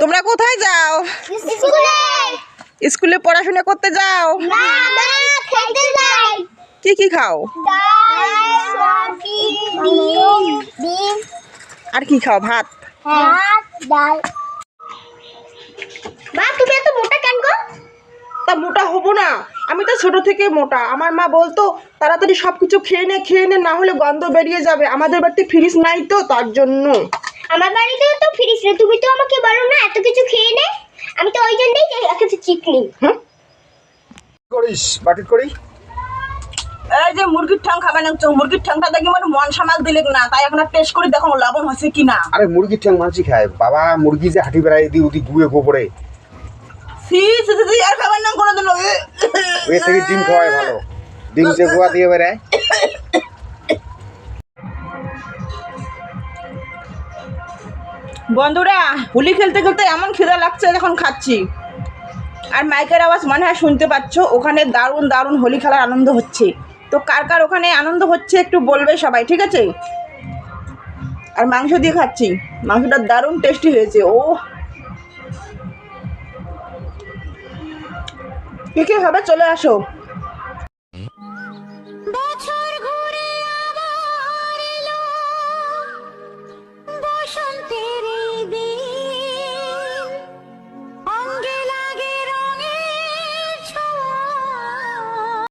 তোমরা কোথায় যাও? স্কুলে পড়াশোনা করতে যাও? কি কি খাও? আর কি খাও? ভাত? তুমি এত মোটা কেন গো? তা মোটা হবো না, আমি তো ছোট থেকে মোটা। আমার মা বলতো তাড়াতাড়ি সবকিছু খেয়ে নে, না হলে গন্ধ বেরিয়ে যাবে। আমাদের বাড়িতে ফ্রিজ নাই তো, তার জন্য। আমার বাড়িতেও তো ফ্রিজ নেই, তুমি তো আমাকে বলো না এত কিছু খেয়ে নে। আমি তো ওই জন্যই একটা চিকনি। হ্যাঁ করিস বাটিত করি। এই যে মুরগির ঠ্যাং খাবে না, মুরগির ঠ্যাংটা দেখি মানে মন সামাল দিলে না, তাই এখন টেস্ট করে দেখো লবণ হয়েছে কিনা। আরে মুরগির ঠ্যাং মানুষই খায় বাবা, মুরগি যে হাঁটি বেড়ায় এদিক ওদিক গুয়ে গোবরে, আর খাবার না কোনোদিন। ওই থেকে ডিম খাওয়াই ভালো, ডিম যে গোয়া দিয়ে বেড়ায়। বন্ধুরা, হোলি খেলতে খেলতে এমন খিদা লাগছে, এখন খাচ্ছি। আর মাইকের আওয়াজ মনে হয় শুনতে পাচ্ছ, ওখানে দারুণ দারুণ হোলি খেলার আনন্দ হচ্ছে। তো কার কার ওখানে আনন্দ হচ্ছে একটু বলবে সবাই, ঠিক আছে? আর মাংস দিয়ে খাচ্ছি, মাংসটা দারুণ টেস্টি হয়েছে। ও কে কে হবে চলে আসো।